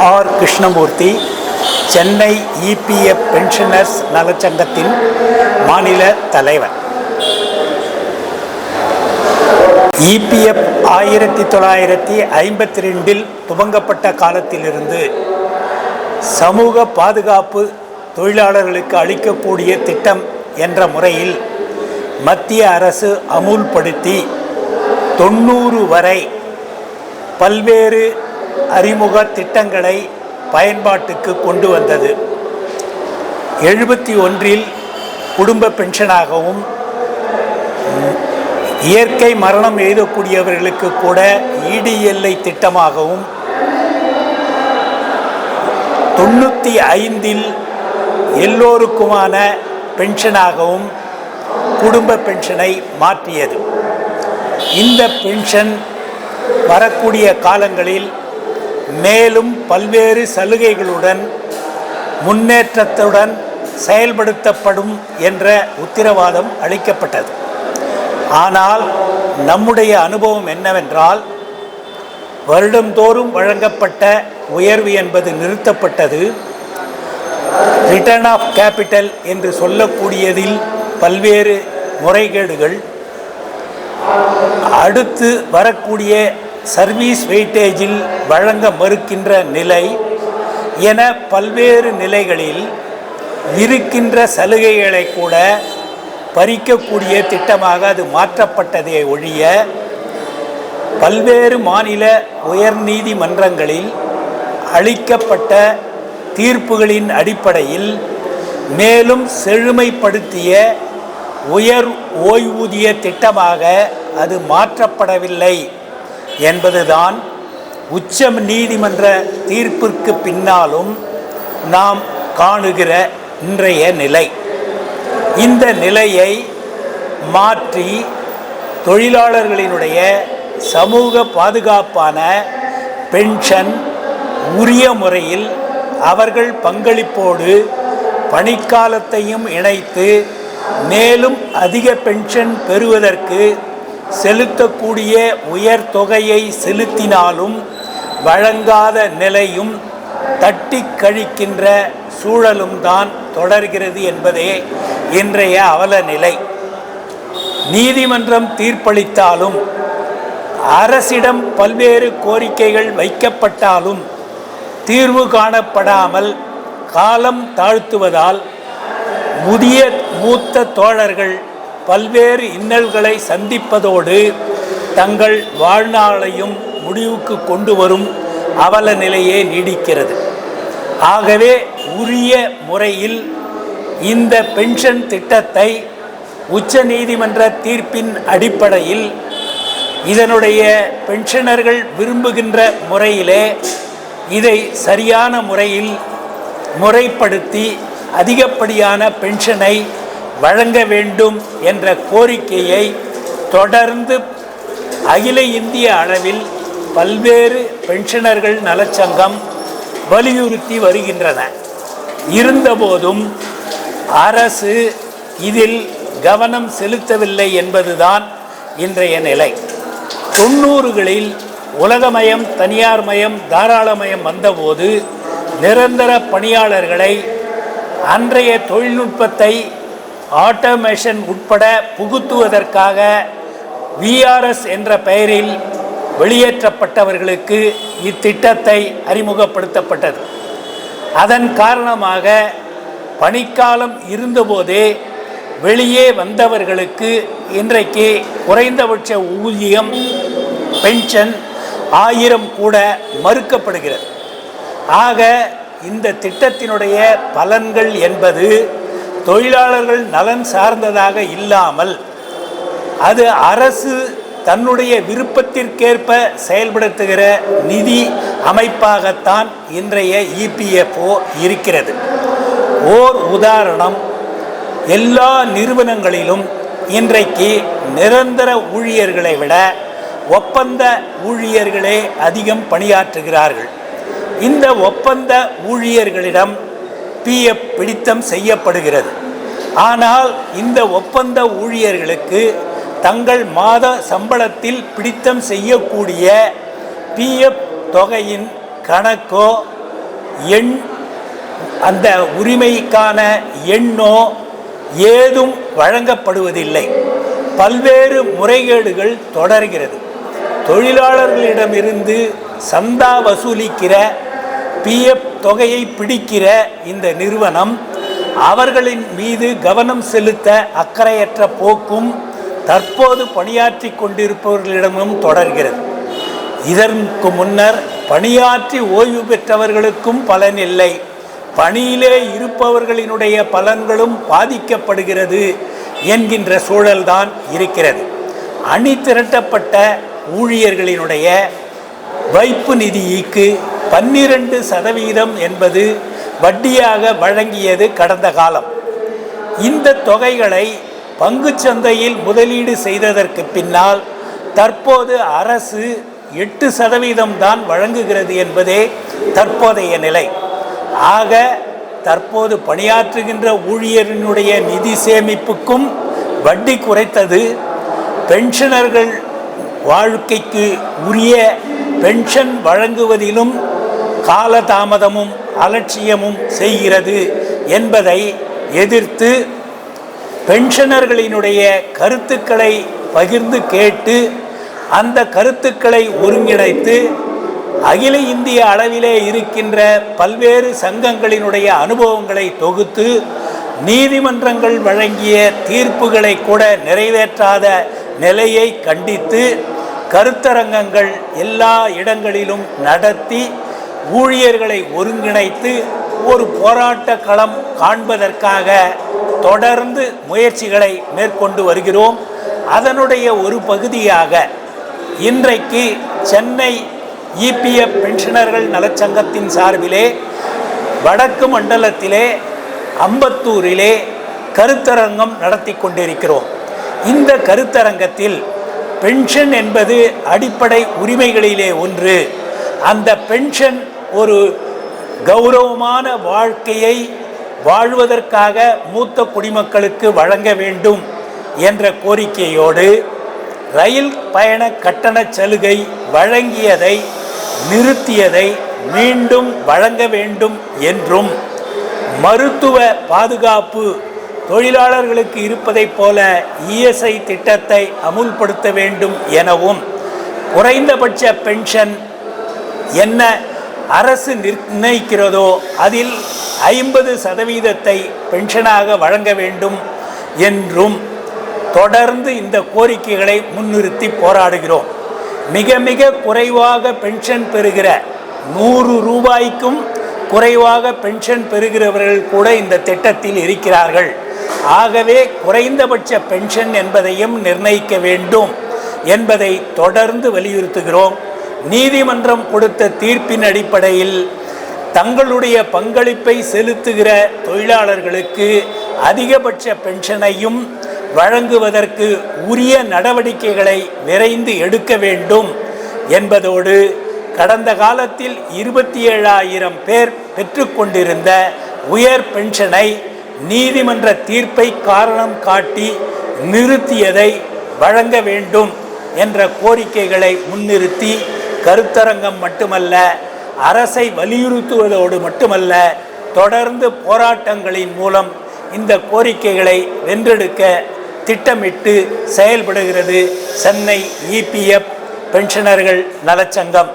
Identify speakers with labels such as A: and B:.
A: R. Krishnamurthy, Chennai EPF pensioners நலச்சங்கத்தின் மாநில தலைவர். இபிஎஃப் 1952 துவங்கப்பட்ட காலத்திலிருந்து சமூக பாதுகாப்பு தொழிலாளர்களுக்கு அளிக்கக்கூடிய திட்டம் என்ற முறையில் மத்திய அரசு அமுல்படுத்தி 90 வரை பல்வேறு அறிமுக திட்டங்களை பயன்பாட்டுக்கு கொண்டு வந்தது. 71 குடும்ப பென்ஷனாகவும், இயற்கை மரணம் எழுதக்கூடியவர்களுக்கு கூட EDLI திட்டமாகவும், 95 எல்லோருக்குமான பென்ஷனாகவும் குடும்ப பென்ஷனை மாற்றியது. இந்த பென்ஷன் வரக்கூடிய காலங்களில் மேலும் பல்வேறு சலுகைகளுடன் முன்னேற்றத்துடன் செயல்படுத்தப்படும் என்ற உத்தரவாதம் அளிக்கப்பட்டது. ஆனால் நம்முடைய அனுபவம் என்னவென்றால், வருடந்தோறும் வழங்கப்பட்ட உயர்வு என்பது நிறுத்தப்பட்டது. ரிட்டர்ன் ஆஃப் கேபிட்டல் என்று சொல்லக்கூடியதில் பல்வேறு முறைகேடுகள், அடுத்து வரக்கூடிய சர்வீஸ் வெயிட்டேஜில் வழங்க மறுக்கின்ற நிலை என பல்வேறு நிலைகளில் இருக்கின்ற சலுகைகளை கூட பறிக்கக்கூடிய திட்டமாக அது மாற்றப்பட்டதே ஒழிய, பல்வேறு மாநில உயர்நீதிமன்றங்களில் அளிக்கப்பட்ட தீர்ப்புகளின் அடிப்படையில் மேலும் செழுமைப்படுத்திய உயர் ஓய்வூதிய திட்டமாக அது மாற்றப்படவில்லை என்பதுதான் உச்ச நீதிமன்ற தீர்ப்பிற்கு பின்னாலும் நாம் காணுகிற இன்றைய நிலை. இந்த நிலையை மாற்றி தொழிலாளர்களினுடைய சமூக பாதுகாப்பான பென்ஷன் உரிய முறையில் அவர்கள் பங்களிப்போடு பணிக்காலத்தையும் இணைத்து மேலும் அதிக பென்ஷன் பெறுவதற்கு செலுத்தக்கூடிய உயர் தொகையை செலுத்தினாலும் வழங்காத நிலையும் தட்டி கழிக்கின்ற சூழலும் தான் தொடர்கிறது என்பதே இன்றைய அவல நிலை. நீதிமன்றம் தீர்ப்பளித்தாலும், அரசிடம் பல்வேறு கோரிக்கைகள் வைக்கப்பட்டாலும் தீர்வு காணப்படாமல் காலம் தாழ்த்துவதால் மூத்த தோழர்கள் பல்வேறு இன்னல்களை சந்திப்பதோடு தங்கள் வாழ்நாளையும் முடிவுக்கு கொண்டு வரும் அவல நிலையே நீடிக்கிறது. ஆகவே உரிய முறையில் இந்த பென்ஷன் திட்டத்தை உச்ச நீதிமன்ற தீர்ப்பின் அடிப்படையில் இதனுடைய பென்ஷனர்கள் விரும்புகின்ற முறையிலே இதை சரியான முறையில் முறைப்படுத்தி அதிகப்படியான பென்ஷனை வழங்க வேண்டும் என்ற கோரிக்கையை தொடர்ந்து அகில இந்திய அளவில் பல்வேறு பென்ஷனர்கள் நலச்சங்கம் வலியுறுத்தி வருகின்றன. இருந்தபோதும் அரசு இதில் கவனம் செலுத்தவில்லை என்பதுதான் இன்றைய நிலை. 90களில் உலகமயம், தனியார் மயம், தாராளமயம் வந்தபோது நிரந்தர பணியாளர்களை அன்றைய தொழில்நுட்பத்தை ஆட்டோமேஷன் உட்பட புகுத்துவதற்காக VRS என்ற பெயரில் வெளியேற்றப்பட்டவர்களுக்கு இத்திட்டத்தை அறிமுகப்படுத்தப்பட்டது. அதன் காரணமாக பணிக்காலம் இருந்தபோதே வெளியே வந்தவர்களுக்கு இன்றைக்கு குறைந்தபட்ச ஊதியம் பென்ஷன் 1000 கூட மறுக்கப்படுகிறது. ஆக இந்த திட்டத்தினுடைய பலன்கள் என்பது தொழிலாளர்கள் நலன் சார்ந்ததாக இல்லாமல் அது அரசு தன்னுடைய விருப்பத்திற்கேற்ப செயல்படுத்துகிற நிதி அமைப்பாகத்தான் இன்றைய EPFO இருக்கிறது. ஓர் உதாரணம், எல்லா நிறுவனங்களிலும் இன்றைக்கு நிரந்தர ஊழியர்களை விட ஒப்பந்த ஊழியர்களே அதிகம் பணியாற்றுகிறார்கள். இந்த ஒப்பந்த ஊழியர்களிடம் PF பிடித்தம் செய்யப்படுகிறது. ஆனால் இந்த ஒப்பந்த ஊழியர்களுக்கு தங்கள் மாத சம்பளத்தில் பிடித்தம் செய்யக்கூடிய PF தொகையின் கணக்கோ எண் அந்த உரிமைக்கான எண்ணோ ஏதும் வழங்கப்படுவதில்லை. பல்வேறு முறைகேடுகள் தொடர்கிறது. தொழிலாளர்களிடமிருந்து சந்தா வசூலிக்கிற பிஎஃப் தொகையை பிடிக்கிற இந்த நிறுவனம் அவர்களின் மீது கவனம் செலுத்த அக்கறையற்ற போக்கும் தற்போது பணியாற்றி கொண்டிருப்பவர்களிடமும் தொடர்கிறது. இதற்கு முன்னர் பணியாற்றி ஓய்வு பெற்றவர்களுக்கும் பலன் இல்லை, பணியிலே இருப்பவர்களினுடைய பலன்களும் பாதிக்கப்படுகிறது என்கின்ற சூழல்தான் இருக்கிறது. அணி திரட்டப்பட்ட ஊழியர்களினுடைய வைப்பு நிதிக்கு 12% என்பது வட்டியாக வழங்கியது கடந்த காலம். இந்த தொகைகளை பங்குச்சந்தையில் முதலீடு செய்ததற்கு பின்னால் தற்போது அரசு 8% தான் வழங்குகிறது என்பதே தற்போதைய நிலை. ஆக தற்போது பணியாற்றுகின்ற ஊழியரினுடைய நிதி சேமிப்புக்கும் வட்டி குறைத்தது, பென்ஷனர்கள் வாழ்க்கைக்கு உரிய பென்ஷன் வழங்குவதிலும் காலதாமதமும் அலட்சியமும் செய்கிறது என்பதை எதிர்த்து பென்ஷனர்களினுடைய கருத்துக்களை பகிர்ந்து கேட்டு அந்த கருத்துக்களை ஒருங்கிணைத்து அகில இந்திய அளவிலே இருக்கின்ற பல்வேறு சங்கங்களினுடைய அனுபவங்களை தொகுத்து நீதிமன்றங்கள் வழங்கிய தீர்ப்புகளை கூட நிறைவேற்றாத நிலையை கண்டித்து கருத்தரங்கங்கள் எல்லா இடங்களிலும் நடத்தி ஊழியர்களை ஒருங்கிணைத்து ஒரு போராட்ட களம் காண்பதற்காக தொடர்ந்து முயற்சிகளை மேற்கொண்டு வருகிறோம். அதனுடைய ஒரு பகுதியாக இன்றைக்கு சென்னை இபிஎஃப் பென்ஷனர்கள் நலச்சங்கத்தின் சார்பிலே வடக்கு மண்டலத்திலே அம்பத்தூரிலே கருத்தரங்கம் நடத்தி கொண்டிருக்கிறோம். இந்த கருத்தரங்கத்தில் பென்ஷன் என்பது அடிப்படை உரிமைகளிலே ஒன்று. அந்த பென்ஷன் ஒரு கௌரவமான வாழ்க்கையை வாழ்வதற்காக மூத்த குடிமக்களுக்கு வழங்க வேண்டும் என்ற கோரிக்கையோடு ரயில் பயண கட்டண சலுகை வழங்கியதை நிறுத்தியதை மீண்டும் வழங்க வேண்டும் என்றும், மருத்துவ பாதுகாப்பு தொழிலாளர்களுக்கு இருப்பதைப் போல இஎஸ்ஐ திட்டத்தை அமுல்படுத்த வேண்டும் எனவும், குறைந்தபட்ச பென்ஷன் என்ன அரசு நிர்ணயிக்கிறதோ அதில் 50% பென்ஷனாக வழங்க வேண்டும் என்றும் தொடர்ந்து இந்த கோரிக்கைகளை முன்னிறுத்தி போராடுகிறோம். மிக மிக குறைவாக பென்ஷன் பெறுகிற 100 ரூபாய்க்கும் குறைவாக பென்ஷன் பெறுகிறவர்கள் கூட இந்த திட்டத்தில் இருக்கிறார்கள். ஆகவே குறைந்தபட்ச பென்ஷன் என்பதையும் நிர்ணயிக்க வேண்டும் என்பதை தொடர்ந்து வலியுறுத்துகிறோம். நீதிமன்றம் கொடுத்த தீர்ப்பின் அடிப்படையில் தங்களுடைய பங்களிப்பை செலுத்துகிற தொழிலாளர்களுக்கு அதிகபட்ச பென்ஷனையும் வழங்குவதற்கு உரிய நடவடிக்கைகளை விரைந்து எடுக்க வேண்டும் என்பதோடு, கடந்த காலத்தில் 27,000 பேர் பெற்றுக்கொண்டிருந்த உயர் பென்ஷனை நீதிமன்ற தீர்ப்பை காரணம் காட்டி நிறுத்தியதை வழங்க வேண்டும் என்ற கோரிக்கைகளை முன்னிறுத்தி கருத்தரங்கம் மட்டுமல்ல, அரசை வலியுறுத்துவதோடு மட்டுமல்ல, தொடர்ந்து போராட்டங்களின் மூலம் இந்த கோரிக்கைகளை வென்றெடுக்க திட்டமிட்டு செயல்படுகிறது சென்னை இபிஎஃப் பென்ஷனர்கள் நலச்சங்கம்.